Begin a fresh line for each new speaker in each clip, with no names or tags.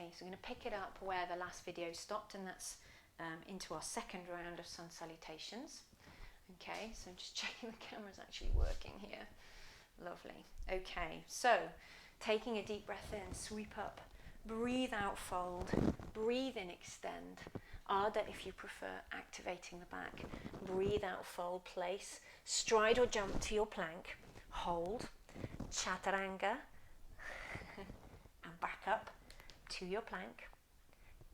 Okay, so we're going to pick it up where the last video stopped, and that's into our second round of sun salutations. Okay, so I'm just checking the camera's actually working here. Lovely. Okay, so taking a deep breath in, sweep up, breathe out, fold, breathe in, extend. Ardha if you prefer, activating the back. Breathe out, fold, place, stride or jump to your plank, hold, chaturanga, and back up to your plank.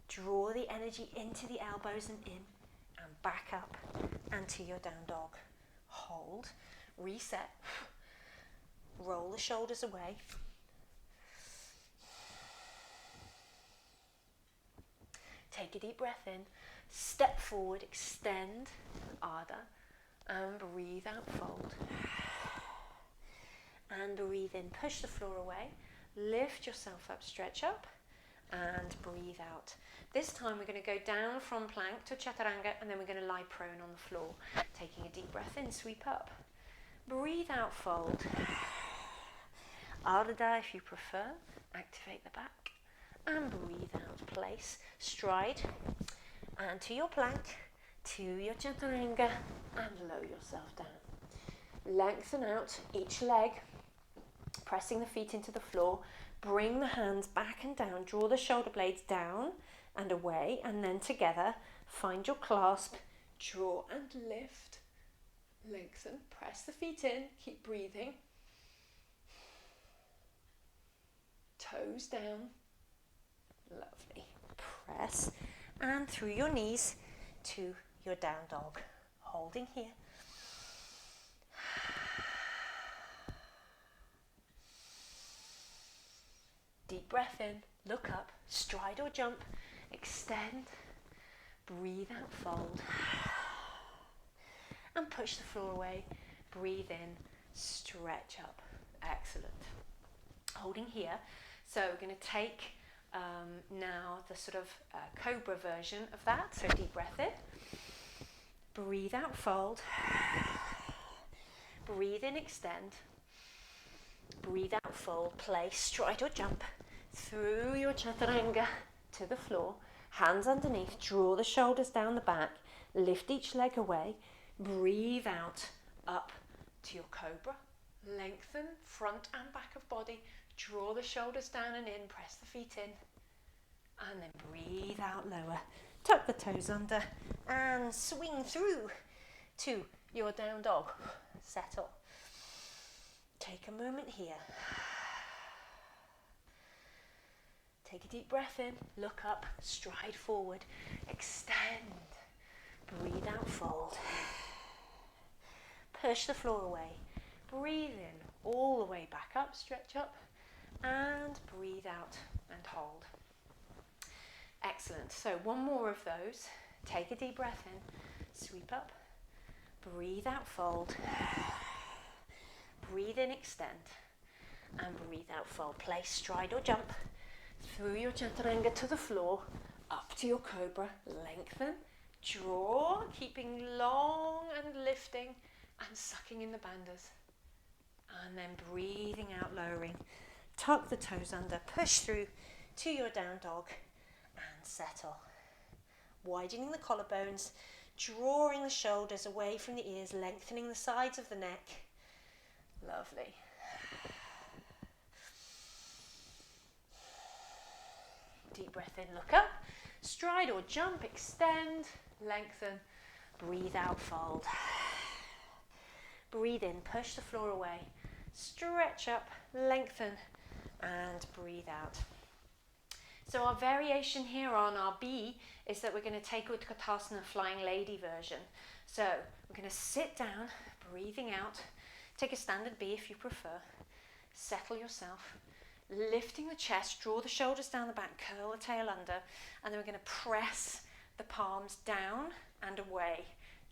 Draw the energy into the elbows and in, and back up and to your down dog. Hold, reset, roll the shoulders away. Take a deep breath in, step forward, extend, Ardha, and breathe out, fold. And breathe in, push the floor away, lift yourself up, stretch up, and breathe out. This time we're going to go down from plank to chaturanga, and then we're going to lie prone on the floor. Taking a deep breath in, sweep up, breathe out, fold. Ardha if you prefer, activate the back, and breathe out, place, stride, and to your plank, to your chaturanga, and lower yourself down. Lengthen out each leg, pressing the feet into the floor. Bring the hands back and down, draw the shoulder blades down and away, and then together, find your clasp, draw and lift, lengthen, press the feet in, keep breathing. Toes down, lovely. Press, and through your knees to your down dog, holding here. Deep breath in, look up, stride or jump, extend, breathe out, fold, and push the floor away, breathe in, stretch up, excellent. Holding here, so we're going to take now the sort of cobra version of that, so deep breath in, breathe out, fold, breathe in, extend, breathe out, fold, place, stride or jump through your chaturanga to the floor, hands underneath, draw the shoulders down the back, lift each leg away, breathe out, up to your cobra, lengthen front and back of body, draw the shoulders down and in, press the feet in, and then breathe out lower, tuck the toes under, and swing through to your down dog, settle. Take a moment here. Take a deep breath in, look up, stride forward, extend, breathe out, fold. Push the floor away, breathe in, all the way back up, stretch up, and breathe out and hold. Excellent, so one more of those. Take a deep breath in, sweep up, breathe out, fold. Breathe in, extend, and breathe out, fold. Place, stride or jump through your chaturanga to the floor, up to your cobra, lengthen, draw, keeping long and lifting and sucking in the bandhas. And then breathing out, lowering. Tuck the toes under, push through to your down dog and settle. Widening the collarbones, drawing the shoulders away from the ears, lengthening the sides of the neck. Lovely. Deep breath in, look up, stride or jump, extend, lengthen, breathe out, fold. Breathe in, push the floor away, stretch up, lengthen, and breathe out. So our variation here on our B is that we're going to take Utkatasana, flying lady version. So we're going to sit down, breathing out. Take a standard B if you prefer. Settle yourself. Lifting the chest, draw the shoulders down the back, curl the tail under, and then we're going to press the palms down and away.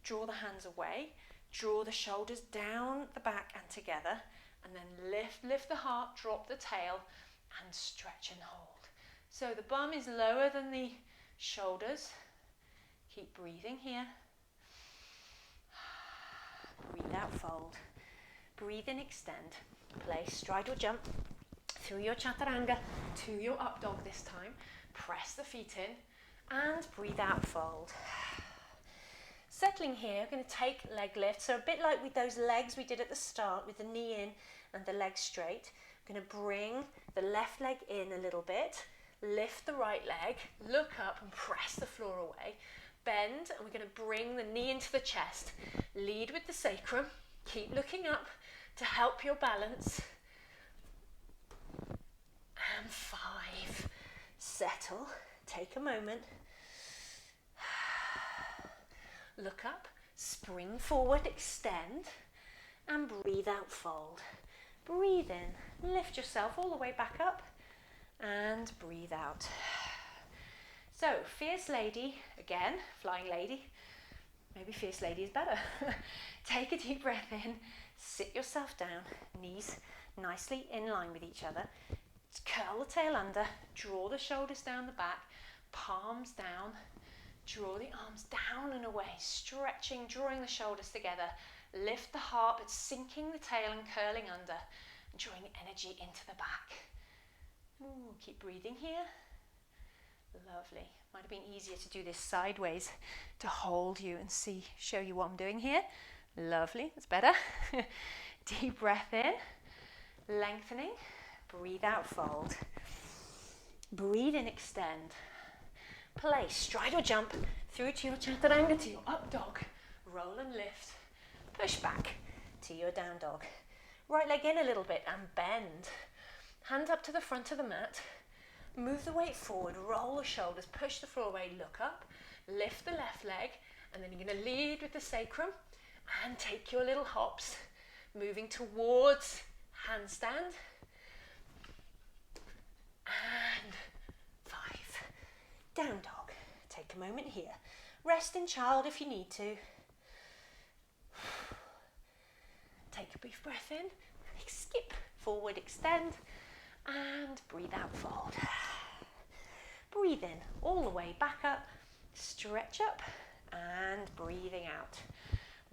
Draw the hands away, draw the shoulders down the back and together, and then lift the heart, drop the tail, and stretch and hold. So the bum is lower than the shoulders. Keep breathing here. Breathe out, fold. Breathe in, extend. Place, stride or jump through your chaturanga to your up dog this time. press the feet in, and breathe out, fold. Settling here, we're going to take leg lift, so a bit like with those legs we did at the start, with the knee in and the leg straight. I'm going to bring the left leg in a little bit, lift the right leg, look up and press the floor away, bend, and we're going to bring the knee into the chest, lead with the sacrum, keep looking up to help your balance, and 5, settle, take a moment, look up, spring forward, extend, and breathe out, fold. Breathe in, lift yourself all the way back up, and breathe out. So, fierce lady, again, flying lady, maybe fierce lady is better. Take a deep breath in, sit yourself down, knees nicely in line with each other. Curl the tail under, draw the shoulders down the back, palms down, draw the arms down and away, stretching, drawing the shoulders together. Lift the heart, but sinking the tail and curling under, and drawing energy into the back. Ooh, keep breathing here. Lovely. Might have been easier to do this sideways to hold you and show you what I'm doing here. Lovely, that's better. Deep breath in, lengthening, breathe out, fold. Breathe in, extend. Place, stride or jump through to your chaturanga, to your up dog. Roll and lift. Push back to your down dog. Right leg in a little bit and bend. Hand up to the front of the mat. Move the weight forward, roll the shoulders, push the floor away, look up, lift the left leg, and then you're going to lead with the sacrum and take your little hops, moving towards handstand. And 5. Down dog. Take a moment here. Rest in child if you need to. Take a brief breath in. Skip forward, extend, and breathe out, fold. Breathe in all the way back up, stretch up, and breathing out.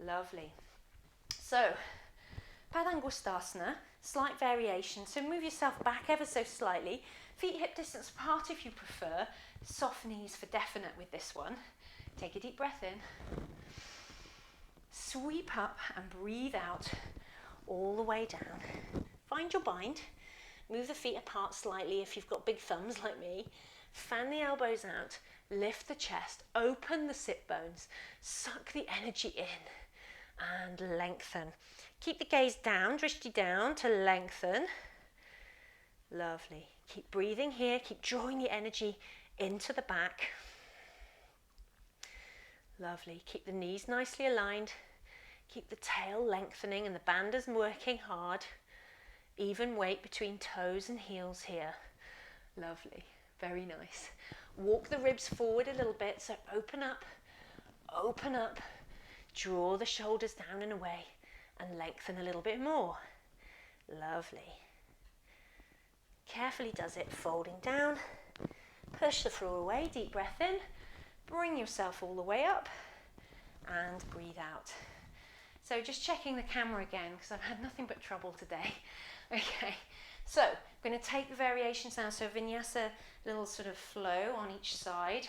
Lovely. So, Padangusthasana, slight variation. So move yourself back ever so slightly. Feet hip distance apart if you prefer. Soft knees for definite with this one. Take a deep breath in. Sweep up and breathe out all the way down. Find your bind. Move the feet apart slightly if you've got big thumbs like me. Fan the elbows out. Lift the chest. Open the sit bones. Suck the energy in and lengthen. Keep the gaze down, drishti down to lengthen. Lovely. Keep breathing here. Keep drawing the energy into the back. Lovely. Keep the knees nicely aligned. Keep the tail lengthening and the banders working hard. Even weight between toes and heels here. Lovely. Very nice. Walk the ribs forward a little bit. So open up. Open up. Draw the shoulders down and away. And lengthen a little bit more. Lovely. Carefully does it, folding down. Push the floor away, deep breath in. Bring yourself all the way up. And breathe out. So just checking the camera again, because I've had nothing but trouble today. Okay, so I'm going to take the variations now. So vinyasa, little sort of flow on each side.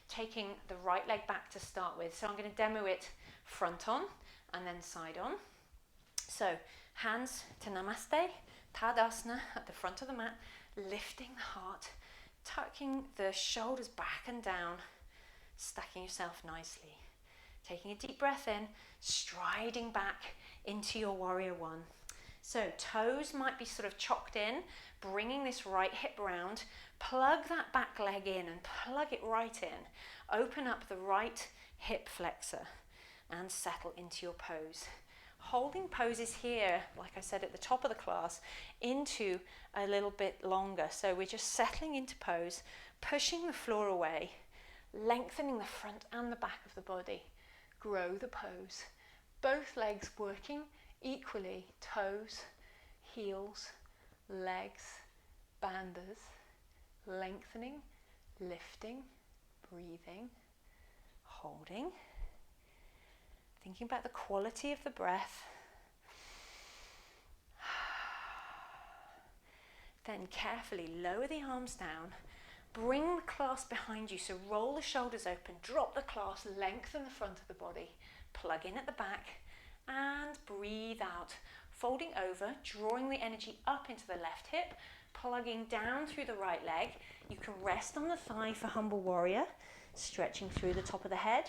Taking the right leg back to start with. So I'm going to demo it front on and then side on. So hands to Namaste, Tadasana at the front of the mat, lifting the heart, tucking the shoulders back and down, stacking yourself nicely. Taking a deep breath in, striding back into your warrior one. So toes might be sort of chocked in, bringing this right hip round, plug that back leg in and plug it right in. Open up the right hip flexor and settle into your pose. Holding poses here, like I said at the top of the class, into a little bit longer. So we're just settling into pose, pushing the floor away, lengthening the front and the back of the body. Grow the pose. Both legs working equally. Toes, heels, legs, banders. Lengthening, lifting, breathing, holding. Thinking about the quality of the breath. Then carefully lower the arms down, Bring the clasp behind you, so roll the shoulders open, drop the clasp, lengthen the front of the body, plug in at the back, and breathe out. Folding over, drawing the energy up into the left hip, plugging down through the right leg. You can rest on the thigh for Humble Warrior, stretching through the top of the head.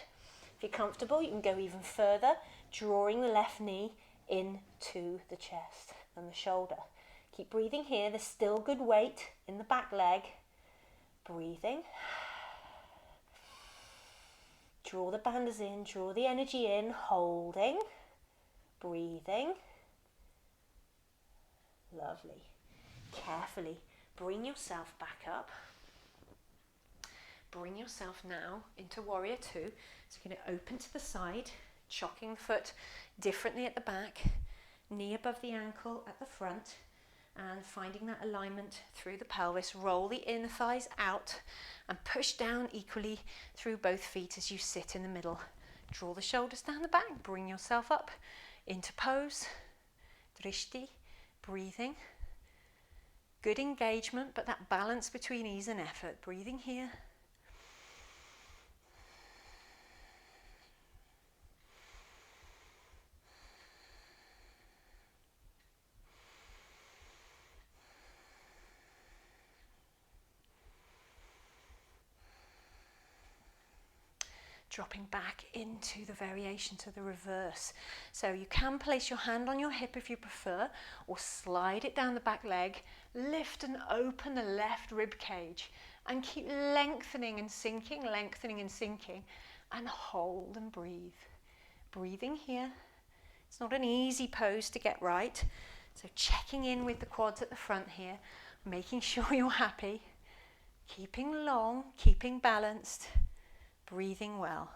If you're comfortable, you can go even further, drawing the left knee into the chest and the shoulder. Keep breathing here. There's still good weight in the back leg. Breathing. Draw the bandhas in, draw the energy in, holding, breathing. Lovely. Carefully bring yourself back up. Bring yourself now into Warrior Two. So you're going to open to the side, chocking the foot differently at the back, knee above the ankle at the front, and finding that alignment through the pelvis. Roll the inner thighs out and push down equally through both feet as you sit in the middle. Draw the shoulders down the back, bring yourself up into pose, drishti, breathing. Good engagement, but that balance between ease and effort. Breathing here. Dropping back into the variation to the reverse. So you can place your hand on your hip if you prefer, or slide it down the back leg, lift and open the left rib cage, and keep lengthening and sinking, and hold and breathe. Breathing here. It's not an easy pose to get right, so checking in with the quads at the front here, making sure you're happy, keeping long, keeping balanced. Breathing well.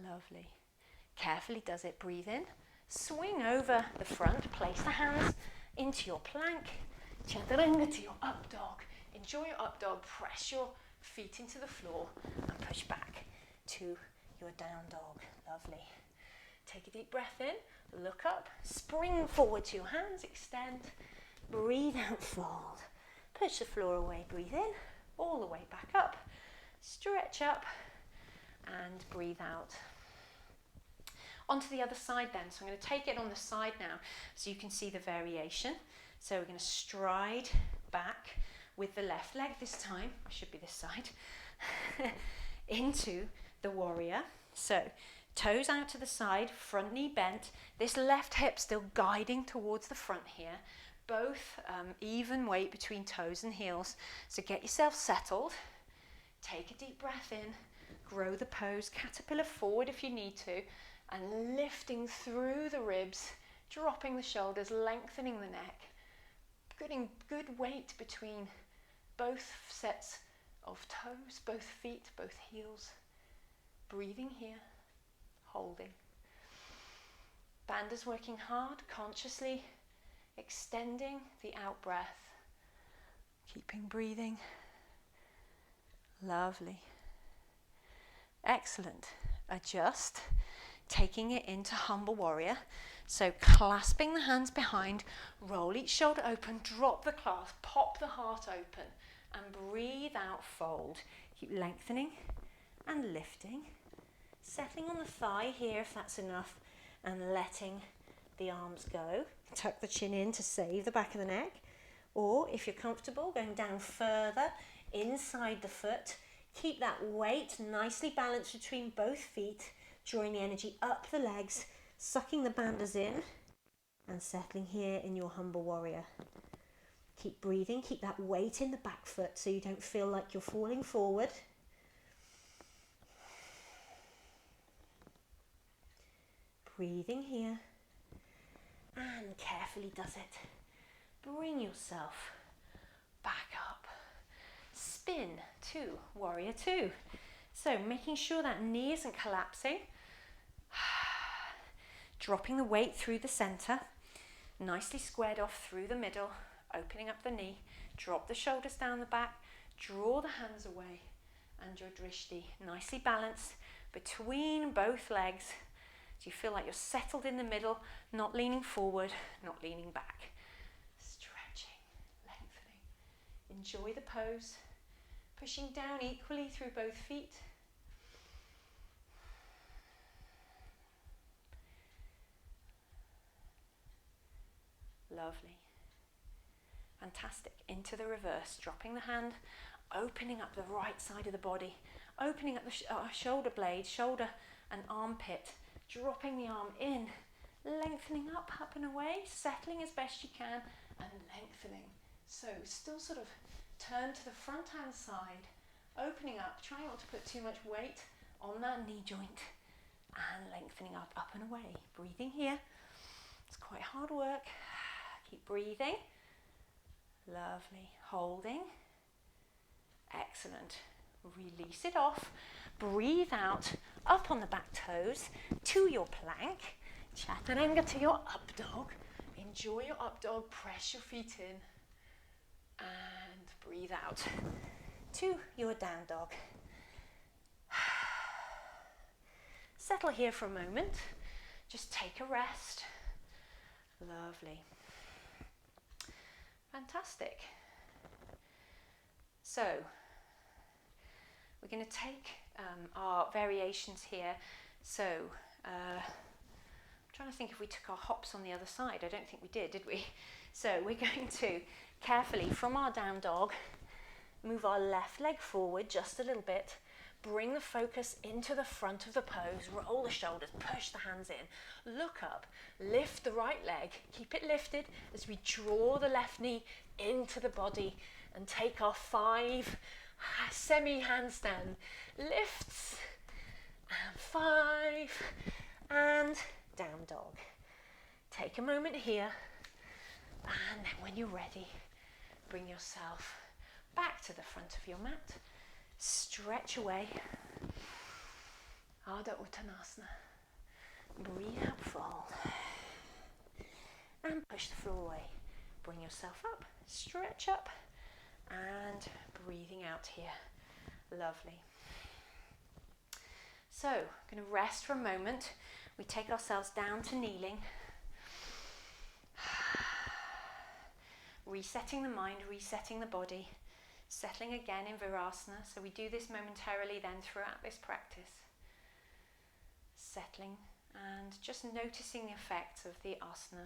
Lovely. Carefully does it. Breathe in. Swing over the front. Place the hands into your plank. Chaturanga to your up dog. Enjoy your up dog. Press your feet into the floor and push back to your down dog. Lovely. Take a deep breath in. Look up. Spring forward to your hands. Extend. Breathe out, fold. Push the floor away, breathe in, all the way back up. Stretch up and breathe out. Onto the other side then. So I'm going to take it on the side now so you can see the variation. So we're going to stride back with the left leg this time, should be this side, into the warrior. So toes out to the side, front knee bent. This left hip still guiding towards the front here. Both even weight between toes and heels. So get yourself settled. Take a deep breath in. Grow the pose. Caterpillar forward if you need to. And lifting through the ribs. Dropping the shoulders. Lengthening the neck. Getting good weight between both sets of toes. Both feet. Both heels. Breathing here. Holding. Bandhas working hard. Consciously extending the out breath, keeping breathing. Lovely. Excellent. Adjust, taking it into Humble Warrior. So clasping the hands behind, roll each shoulder open, drop the clasp, pop the heart open, and breathe out, fold. Keep lengthening and lifting. Settling on the thigh here if that's enough, and letting the arms go. Tuck the chin in to save the back of the neck, or if you're comfortable going down further inside the foot, keep that weight nicely balanced between both feet, drawing the energy up the legs, sucking the bandhas in and settling here in your Humble Warrior. Keep breathing, keep that weight in the back foot so you don't feel like you're falling forward. Breathing here. And carefully does it. Bring yourself back up. Spin to Warrior Two. So making sure that knee isn't collapsing. Dropping the weight through the center. Nicely squared off through the middle. Opening up the knee. Drop the shoulders down the back. Draw the hands away. And your drishti. Nicely balanced between both legs. So you feel like you're settled in the middle, not leaning forward, not leaning back. Stretching, lengthening. Enjoy the pose. Pushing down equally through both feet. Lovely. Fantastic. Into the reverse, dropping the hand, opening up the right side of the body, opening up the shoulder blade, shoulder and armpit, dropping the arm in, lengthening up and away, settling as best you can, and lengthening. So still sort of turn to the front hand side, opening up, trying not to put too much weight on that knee joint, and lengthening up and away. Breathing here. It's quite hard work. Keep breathing. Lovely. Holding. Excellent. Release it off. Breathe out. Up on the back toes to your plank. Chaturanga to your up dog. Enjoy your up dog. Press your feet in. And breathe out to your down dog. Settle here for a moment. Just take a rest. Lovely. Fantastic. So, we're going to take our variations here. So, I'm trying to think if we took our hops on the other side. I don't think we did we? So, we're going to carefully, from our down dog, move our left leg forward just a little bit. Bring the focus into the front of the pose. Roll the shoulders, push the hands in. Look up, lift the right leg. Keep it lifted as we draw the left knee into the body and take our 5 semi-handstand lifts. And 5 and down dog. Take a moment here, and then when you're ready, bring yourself back to the front of your mat. Stretch away. Ardha Uttanasana. Breathe out, fold. And push the floor away. Bring yourself up, stretch up, and breathing out here. Lovely. So, I'm going to rest for a moment. We take ourselves down to kneeling. Resetting the mind, resetting the body. Settling again in Virasana. So we do this momentarily then throughout this practice. Settling and just noticing the effects of the asana.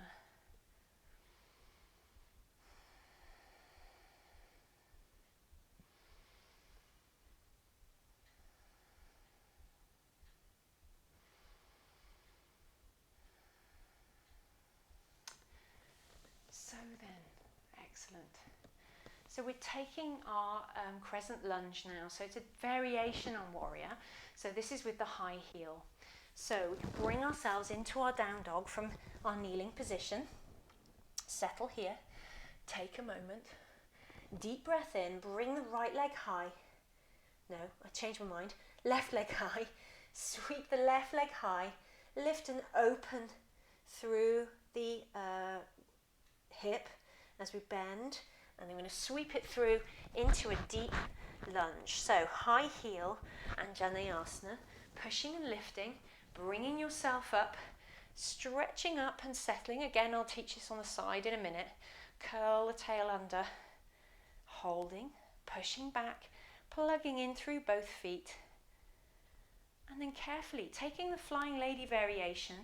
So then, excellent. So we're taking our crescent lunge now. So it's a variation on warrior. So this is with the high heel. So we can bring ourselves into our down dog from our kneeling position. Settle here. Take a moment. Deep breath in. Bring the right leg high. No, I changed my mind. Left leg high. Sweep the left leg high. Lift and open through the hip as we bend. And then we're going to sweep it through into a deep lunge. So high heel and Janayasana, pushing and lifting, bringing yourself up, stretching up and settling. Again, I'll teach this on the side in a minute. Curl the tail under, holding, pushing back, plugging in through both feet. And then carefully taking the flying lady variation,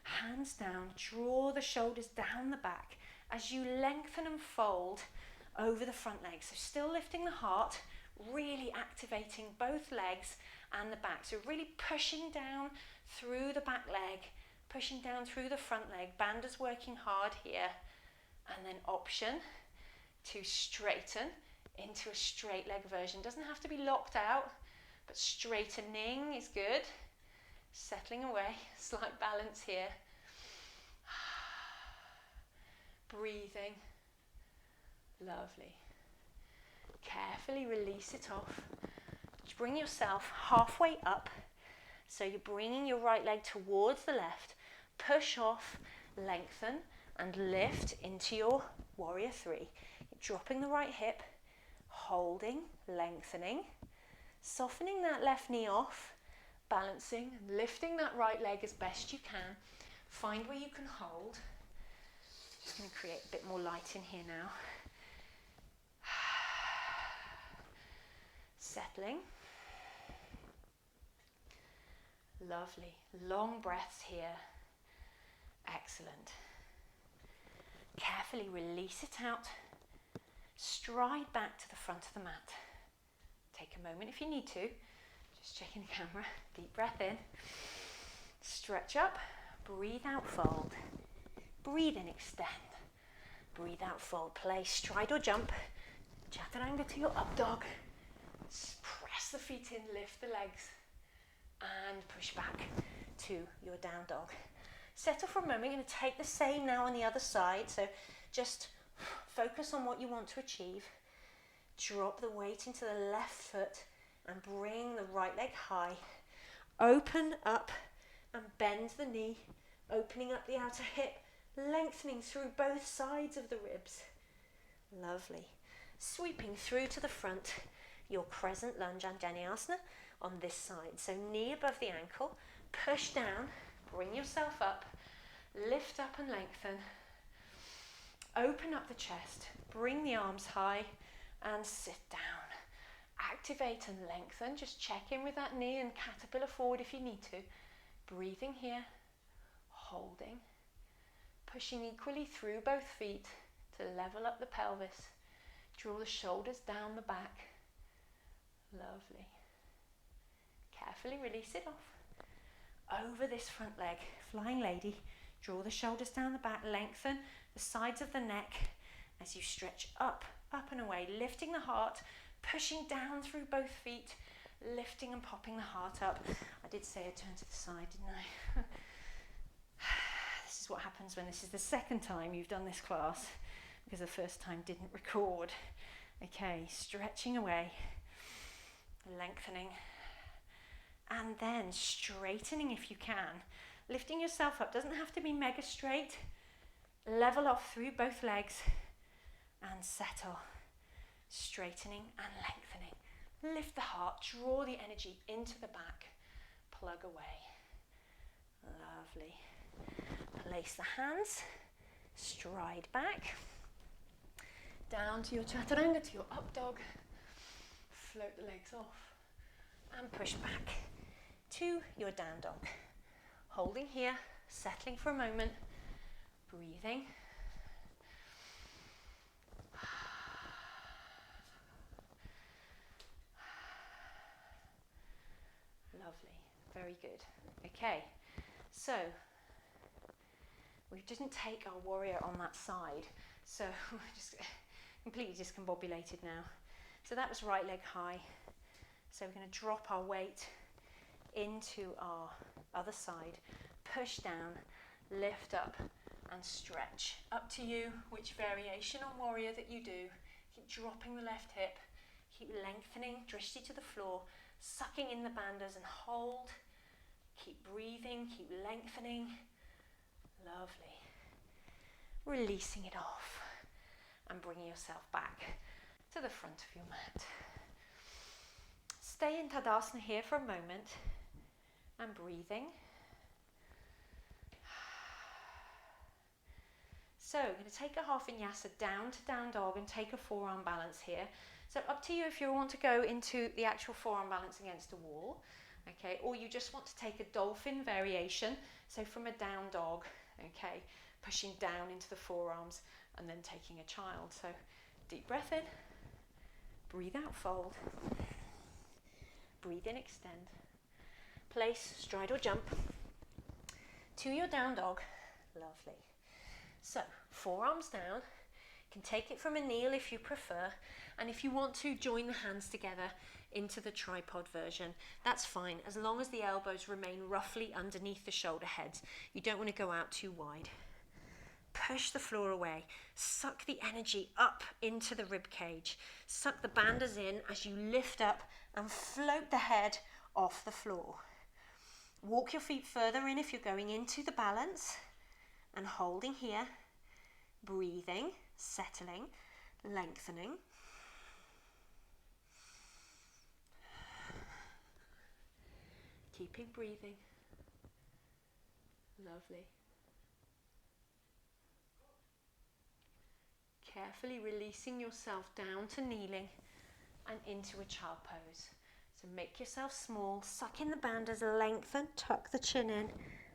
hands down, draw the shoulders down the back as you lengthen and fold over the front leg. So still lifting the heart, really activating both legs and the back. So really pushing down through the back leg, pushing down through the front leg. Bandha's working hard here. And then option to straighten into a straight leg version. Doesn't have to be locked out, but straightening is good. Settling away, slight balance here. Breathing. Lovely. Carefully release it off. Just bring yourself halfway up. So you're bringing your right leg towards the left. Push off, lengthen, and lift into your warrior 3. You're dropping the right hip, holding, lengthening, softening that left knee off, balancing and lifting that right leg as best you can. Find where you can hold. Just going to create a bit more light in here now. Settling. Lovely. Long breaths here. Excellent. Carefully release it out. Stride back to the front of the mat. Take a moment if you need to. Just checking the camera. Deep breath in. Stretch up. Breathe out, fold. Breathe in, extend. Breathe out, fold. Place, stride or jump. Chaturanga to your up dog. Press the feet in, lift the legs. And push back to your down dog. Settle for a moment. You're going to take the same now on the other side. So just focus on what you want to achieve. Drop the weight into the left foot and bring the right leg high. Open up and bend the knee, opening up the outer hip, lengthening through both sides of the ribs. Lovely. Sweeping through to the front, your crescent lunge Anjaneyasana on this side. So knee above the ankle, push down, bring yourself up, lift up and lengthen. Open up the chest, bring the arms high and sit down. Activate and lengthen. Just check in with that knee and caterpillar forward if you need to. Breathing here, holding, pushing equally through both feet to level up the pelvis. Draw the shoulders down the back. Lovely. Carefully release it off. Over this front leg, flying lady. Draw the shoulders down the back, lengthen the sides of the neck as you stretch up, up and away, lifting the heart, pushing down through both feet, lifting and popping the heart up. I did say a turn to the side, didn't I? This is what happens when this is the second time you've done this class, because the first time didn't record. Okay, stretching away, lengthening, and then straightening if you can. Lifting yourself up, doesn't have to be mega straight. Level off through both legs and settle. Straightening and lengthening. Lift the heart, draw the energy into the back. Plug away. Lovely. Place the hands, stride back. Down to your chaturanga, to your up dog. Float the legs off and push back to your down dog. Holding here, settling for a moment, breathing. Lovely, very good. Okay, so we didn't take our warrior on that side, so we're just completely discombobulated now. So that was right leg high. So we're going to drop our weight into our other side, push down, lift up and stretch. Up to you which variation on warrior that you do. Keep dropping the left hip, keep lengthening, drishti to the floor, sucking in the bandhas and hold. Keep breathing, keep lengthening. Lovely. Releasing it off and bringing yourself back to the front of your mat. Stay in Tadasana here for a moment and breathing. So we're going to take a half vinyasa down to down dog and take a forearm balance here. So up to you if you want to go into the actual forearm balance against a wall, okay, or you just want to take a dolphin variation, so from a down dog, okay, pushing down into the forearms and then taking a child. So deep breath in, breathe out, fold, breathe in, extend, place, stride or jump to your down dog. Lovely. So forearms down, you can take it from a kneel if you prefer, and if you want to join the hands together into the tripod version, that's fine, as long as the elbows remain roughly underneath the shoulder heads. You don't want to go out too wide. Push the floor away, suck the energy up into the rib cage, suck the bandhas in as you lift up and float the head off the floor. Walk your feet further in if you're going into the balance, and holding here, breathing, settling, lengthening. keeping breathing. Lovely. Carefully releasing yourself down to kneeling and into a child pose. So make yourself small, suck in the bandhas, lengthen, tuck the chin in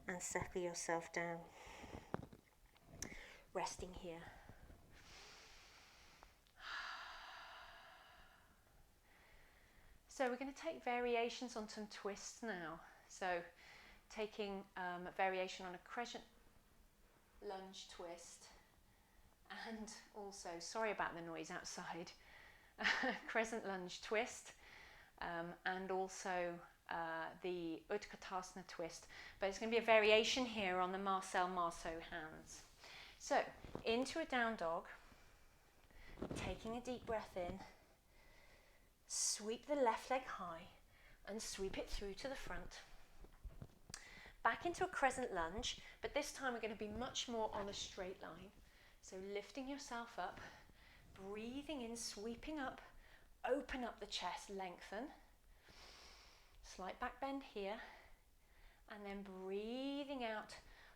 and settle yourself down. Resting here. So we're going to take variations on some twists now. So taking a variation on a crescent lunge twist, and also, sorry about the noise outside, crescent lunge twist, and also the Utkatasana twist. But it's going to be a variation here on the Marcel Marceau hands. So into a down dog, taking a deep breath in, sweep the left leg high and sweep it through to the front. Back into a crescent lunge, but this time we're going to be much more on a straight line. So lifting yourself up, breathing in, sweeping up, open up the chest, lengthen. Slight back bend here, and then breathing out,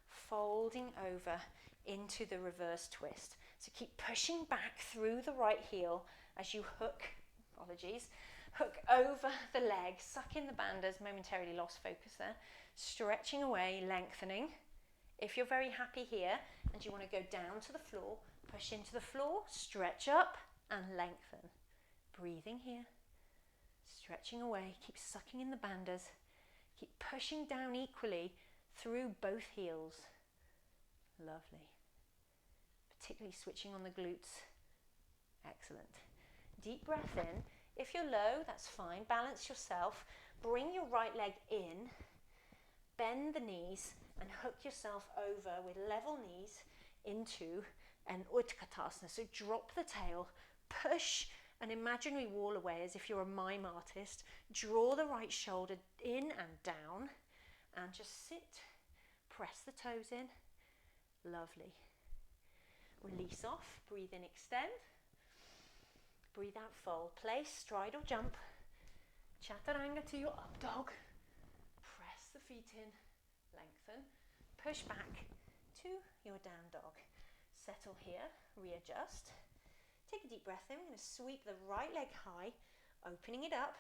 folding over into the reverse twist. So keep pushing back through the right heel as you hook over the leg, suck in the bandhas, momentarily lost focus there, stretching away, lengthening. If you're very happy here and you want to go down to the floor, push into the floor, stretch up and lengthen. Breathing here, stretching away, keep sucking in the bandhas, keep pushing down equally through both heels. Lovely. Particularly switching on the glutes. Excellent. Deep breath in. If you're low, that's fine. Balance yourself. Bring your right leg in. Bend the knees and hook yourself over with level knees into an Utkatasana. So drop the tail, push an imaginary wall away as if you're a mime artist. Draw the right shoulder in and down and just sit. Press the toes in. Lovely. Release off. Breathe in, extend. Breathe out, fold. Place, stride or jump. Chaturanga to your up dog. Press the feet in. Lengthen. Push back to your down dog. Settle here. Readjust. Take a deep breath in. We're going to sweep the right leg high, opening it up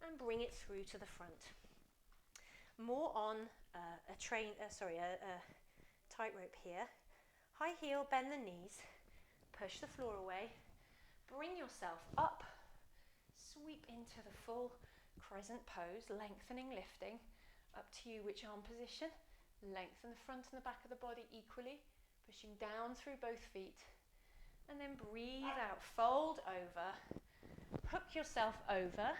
and bring it through to the front. More on a tightrope here. High heel, bend the knees, push the floor away, bring yourself up, sweep into the full crescent pose, lengthening, lifting, up to you which arm position, lengthen the front and the back of the body equally, pushing down through both feet, and then breathe out, fold over, hook yourself over,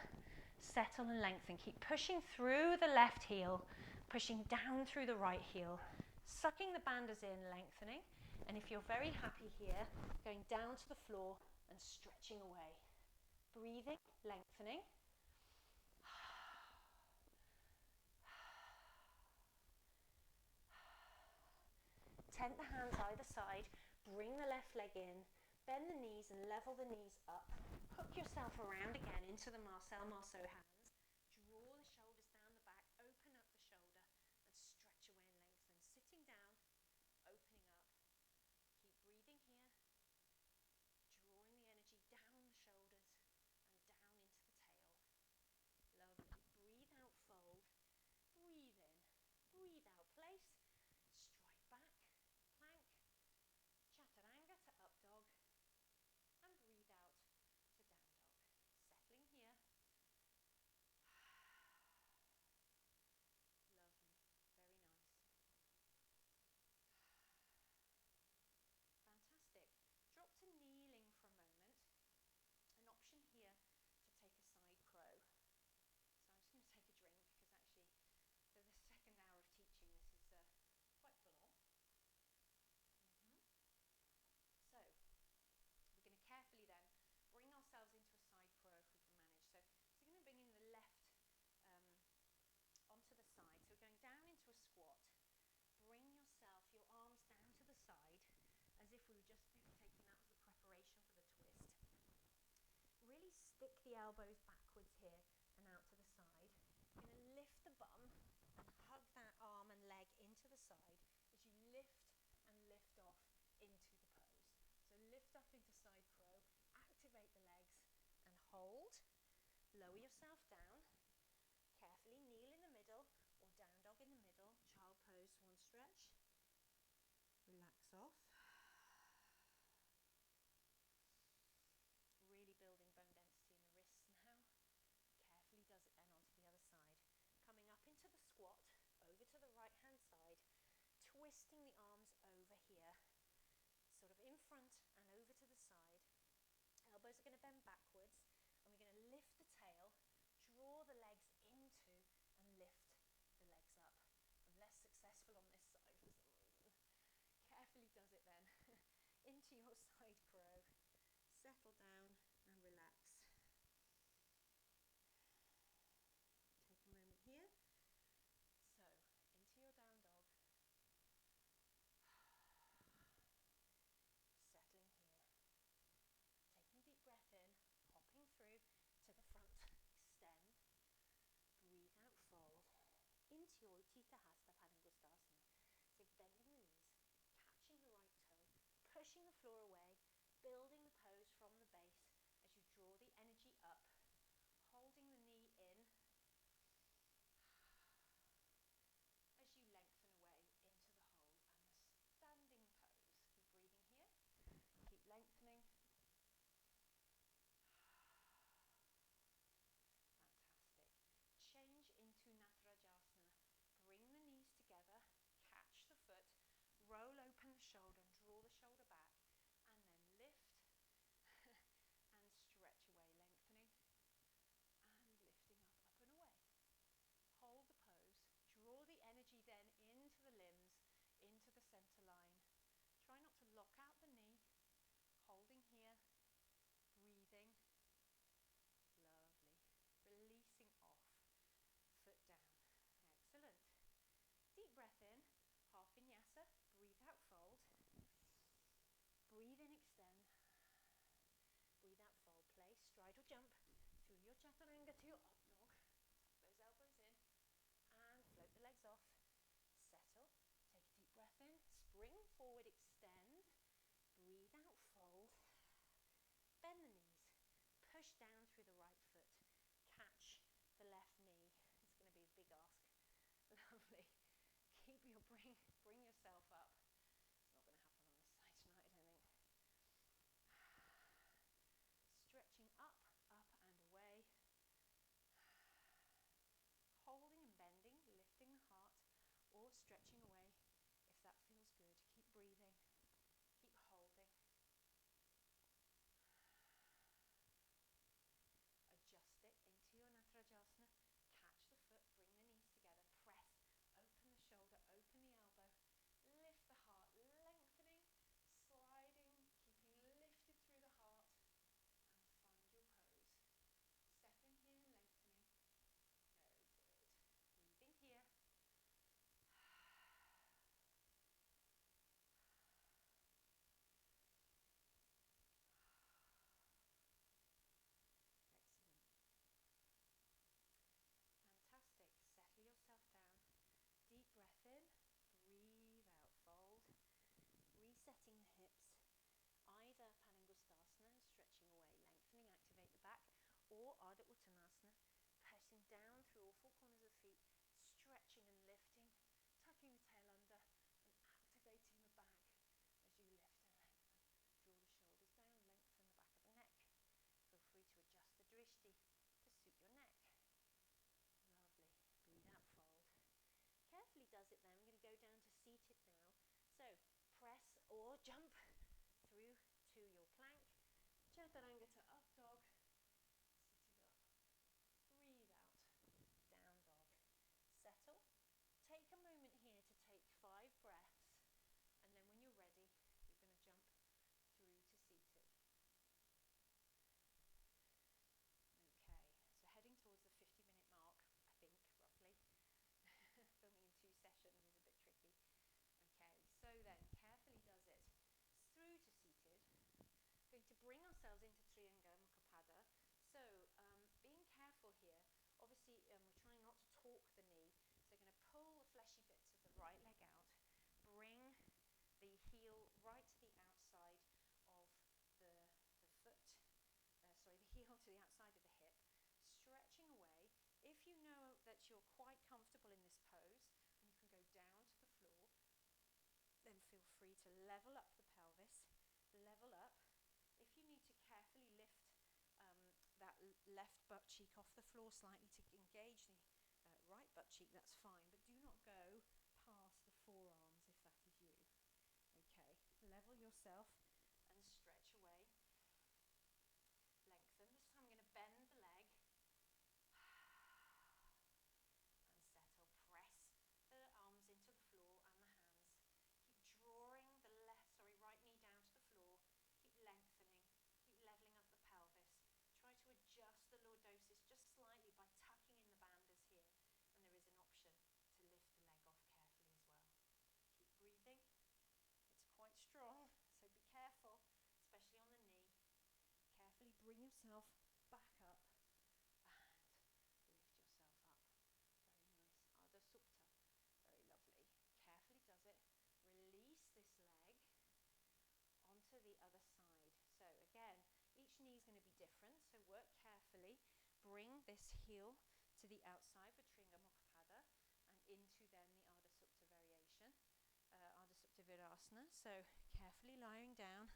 settle and lengthen, keep pushing through the left heel, pushing down through the right heel, sucking the bandhas in, lengthening. And if you're very happy here, going down to the floor and stretching away. Breathing, lengthening. Tent the hands either side, bring the left leg in, bend the knees and level the knees up. Hook yourself around again into the Marcel Marceau hands. Draw the shoulders down the back, open up the shoulder and stretch away and lengthen. Sitting down, opening up. Keep breathing here, drawing the energy down the shoulders and down into the tail. Lovely. Breathe out, fold. Breathe in. Breathe out, place. Stride back, plank. Chaturanga to up dog. And breathe out to down dog. Settling here. Lovely. Very nice. Fantastic. Drop to kneeling for a moment. An option here to take a side crow. So I'm just going to take a drink because actually for the second hour of teaching this is quite full on. So we're going to carefully then bring ourselves into a side crow if we can manage. So we're going to bring in the left onto the side. So we're going down into a squat. Bring yourself, your arms down to the side as if we were just taking, that was the preparation for the twist. Really stick the elbows backwards here and out to the side. You're going to lift the bum stretch, relax off. Really building bone density in the wrists now. Carefully does it then onto the other side. Coming up into the squat, over to the right hand side, twisting the arms over here, sort of in front and over to the side. Elbows are going to bend backwards, and we're going to lift the tail, draw the legs into, and lift the legs up. I'm less successful on this side for some reason. Carefully does it then. Into your side crow. Settle down and relax. Take a moment here. So, into your down dog. Settling here. Taking a deep breath in, hopping through to the front. Extend. Breathe out, fold. Into your Utthita Hasta Padangusthasana. So bending the knees, catching the right toe, pushing the floor away, building the pose from the base as you draw the energy up, holding the knee in as you lengthen away into the hold and the standing pose. Keep breathing here, keep lengthening. Fantastic. Change into Natarajasana. Bring the knees together, catch the foot, roll open the shoulder and draw the shoulder back, and then lift and stretch away, lengthening and lifting up, up and away. Hold the pose, draw the energy then into the limbs, into the center line. Try not to lock out the knee, holding here, breathing. Lovely. Releasing off, foot down. Excellent. Deep breath in, half vinyasa, breathe out, fold. Breathe in, extend. Breathe out, fold. Place, stride or jump through your chaturanga to your up dog. Tuck those elbows in and float the legs off. Settle, take a deep breath in, spring forward, extend. Breathe out, fold. Bend the knees, push down through the right foot. Catch the left knee. It's going to be a big ask. Lovely. Keep your bring yourself up. It's not going to happen on this side tonight, I don't think. Stretching up, up and away. Holding and bending, lifting the heart, or stretching away if that feels good. Keep breathing. Keep holding. Adjust it into your Natarajasana. Catch the foot, bring the knees together, press, open the shoulder, open the elbow, lift the heart, lengthening, sliding, keeping lifted through the heart, and find your pose. Settling here and lengthening. Very good. Breathing here. Excellent. Fantastic. Settle yourself down. Deep breath in. Breathe out. Fold. Resetting the hips. Either Padangusthasana, stretching away, lengthening, activate the back, or Ardha Uttanasana, pressing down through all four corners of the feet, stretching and lifting, tucking the tail under and activating the back as you lift and lengthen. Draw the shoulders down, lengthen the back of the neck. Feel free to adjust the drishti to suit your neck. Lovely. Breathe out, fold. Carefully does it then. We're going to go down to seated now. So press or jump through to your plank, chaturanga to up dog, seated up, breathe out, down dog, settle, take a moment here to take 5 breaths, and then when you're ready, you're going to jump through to seated. Okay, so heading towards the 50-minute mark, I think, roughly. Filming in 2 sessions is a bit tricky. Okay, so then, carefully does it. Through to seated. Going to bring ourselves into Trianga Mukha Pada. So, being careful here, obviously we're trying not to torque the knee, so we're going to pull the fleshy bits of the right leg out, bring the heel right to the outside of the foot, the heel to the outside of the hip, stretching away. If you know that you're quite comfortable in this pose, and you can go down to the floor, level up the pelvis, level up. If you need to carefully lift that left butt cheek off the floor slightly to engage the right butt cheek, that's fine, but do not go past the forearms if that is you. Okay, level yourself and stretch away. Lengthen. This time I'm going to bend the leg and settle. Press the arms into the floor and the hands. Keep drawing the right knee down to the floor. Keep lengthening. Keep leveling up the pelvis. Try to adjust the lordosis just slightly by tucking in the bandhas here. And there is an option to lift the leg off carefully as well. Keep breathing. It's quite strong, so be careful, especially on the knee. Carefully bring yourself back up and lift yourself up. Very nice. Ardha Supta. Very lovely. Carefully does it. Release this leg onto the other side. So again, each knee is going to be different, so work carefully. Bring this heel to the outside for Tringa Mukhapada and into then the Ardha Supta variation, Ardha Supta Virasana. So carefully lying down.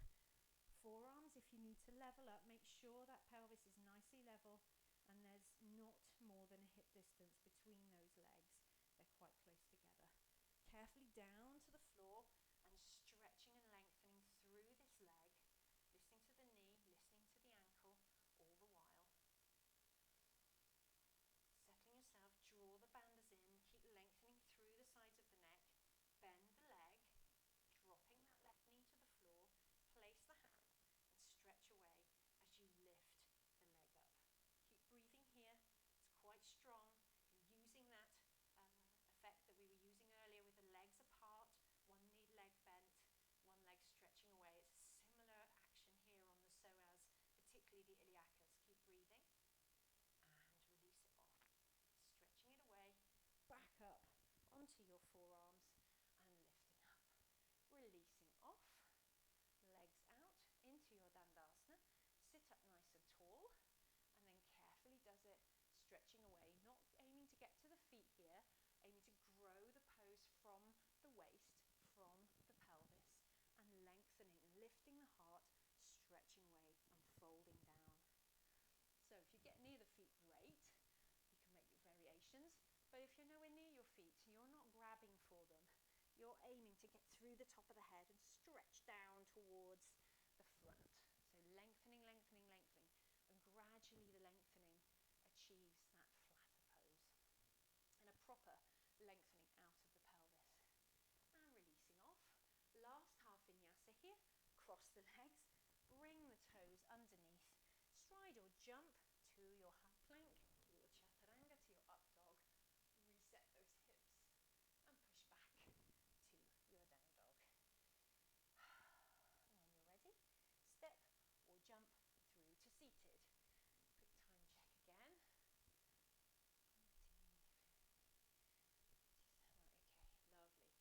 Forearms, if you need to level up, make sure that pelvis is nicely level and there's not more than a hip distance between those legs. They're quite close together. Carefully down to the floor and stretching and lengthening through this leg, listening to the knee, listening to the ankle all the while. Settling yourself, draw the bandhas in, keep lengthening through the sides of the neck, bend the leg, dropping that left knee to the floor, place the hand and stretch away as you lift the leg up. Keep breathing here, it's quite strong. You're using that effect that we were using earlier with the legs apart, one knee leg bent, one leg stretching away. It's a similar action here on the psoas, particularly the iliacus. Keep breathing and release it off. Stretching it away, back up onto your forearms and lifting up. Releasing off, legs out into your Dandasana. Sit up nice and tall and then carefully does it, stretching away, not aiming to get to the feet here, aiming to grow the pose from the waist, from the pelvis, and lengthening, lifting the heart, stretching away and folding down. So if you get near the feet, great. You can make variations, but if you're nowhere near your feet, you're not grabbing for them. You're aiming to get through the top of the head and stretch down towards the front. So lengthening, lengthening, lengthening, and gradually the lengthening achieves that flatter pose. And a proper lengthening out of the pelvis. And releasing off. Last half vinyasa here. Cross the legs, bring the toes underneath, stride or jump to your high plank, to your chaturanga, to your up dog. Reset those hips and push back to your down dog. And when you're ready, step or jump through to seated. Quick time check again. Okay, lovely.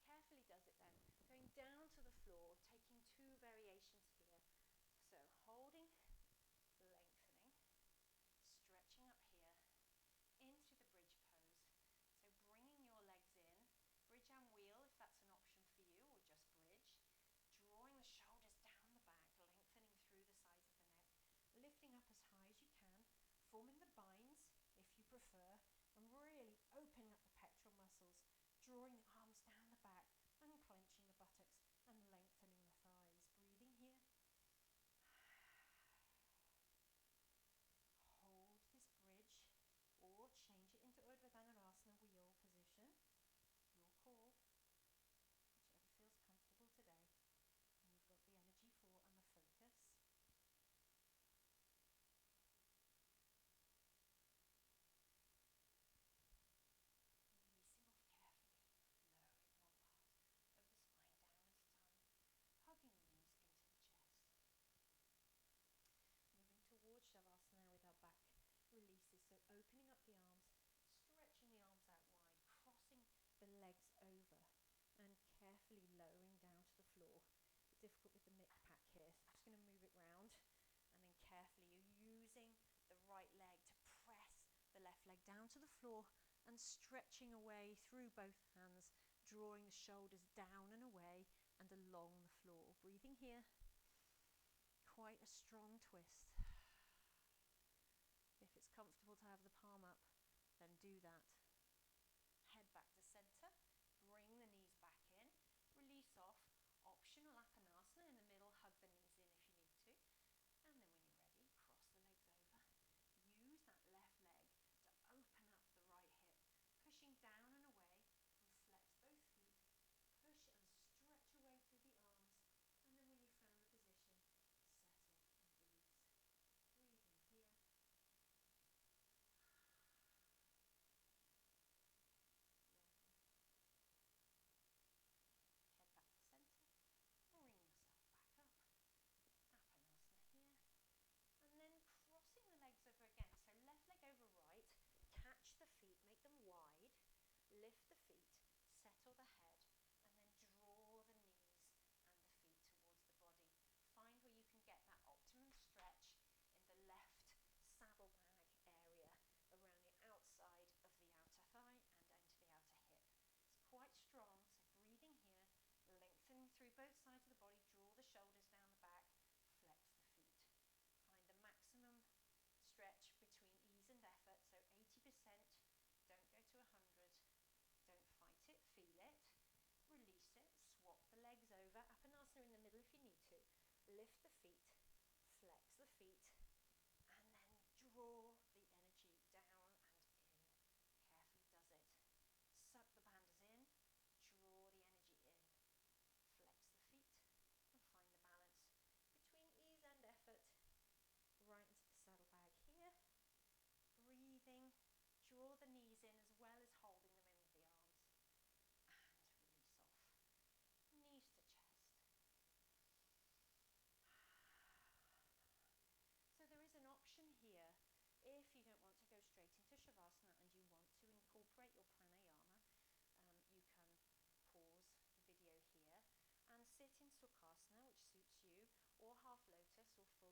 Carefully does it then. Going down to the floor, taking two variations here. So holding, lengthening, stretching up here into the bridge pose. So bringing your legs in, bridge and wheel if that's an option for you, or just bridge. Drawing the shoulders down the back, lengthening through the sides of the neck, lifting up as high as you can, forming the binds if you prefer, and really opening up the pectoral muscles, drawing the arms down the back, unclenching the buttocks and lengthening the thighs. Breathing here. Hold this bridge or change it into Urdhva Dhanurasana wheel position. Your call, whichever feels comfortable today and you've got the energy for and the focus. Releasing off carefully, lowering one part of the spine down at a time, hugging the knees into the chest. Moving towards Savasana with our back releases, so opening up the arms, stretching the arms out wide, crossing the legs over and carefully lowering down to the floor. A bit difficult with the mid pack here, so I'm just going to move it round and then carefully you're using the right leg to press the left leg down to the floor and stretching away through both hands, drawing the shoulders down and away and and along the floor. Breathing here. Quite a strong twist. If it's comfortable to have the palm up, then do that. Head back to center. Bring the knees back in. Release off. Optional Apanasana in the middle. Hug the knees in if you need to. And then when you're ready, cross the legs over. Use that left leg to open up the right hip, pushing down and away, and flex both feet. Push and stretch away through the arms. And then when you found the position, settle and release. Breathing here. Lovely. Head back to center. Bring yourself back up. Apanasana here. And then crossing the legs over again. So left leg over right. Catch the feet. Make them wide. Lift the feet. Settle the head. And then draw the knees and the feet towards the body. Find where you can get that optimum stretch in the left saddlebag area around the outside of the outer thigh and into the outer hip. It's quite strong, so breathing here, lengthening through both sides of the body, draw the shoulders down the back, flex the feet. Find the maximum stretch between ease and effort, so 80%, don't go to 100, don't fight it, feel it, release it, swap the legs over, Apanasana in the middle if you need to, lift the feet, flex the feet, and then draw the energy down and in. Carefully does it. Suck the bandas in, draw the energy in, flex the feet, and find the balance between ease and effort. Right into the saddlebag here. Breathing, draw the knees in as well as holding them in with the arms. And release off. Knees to chest. So there is an option here if you don't want to go straight into Savasana and you want to incorporate your pranayama. You can pause the video here and sit in Sukhasana, which suits you, or half lotus or full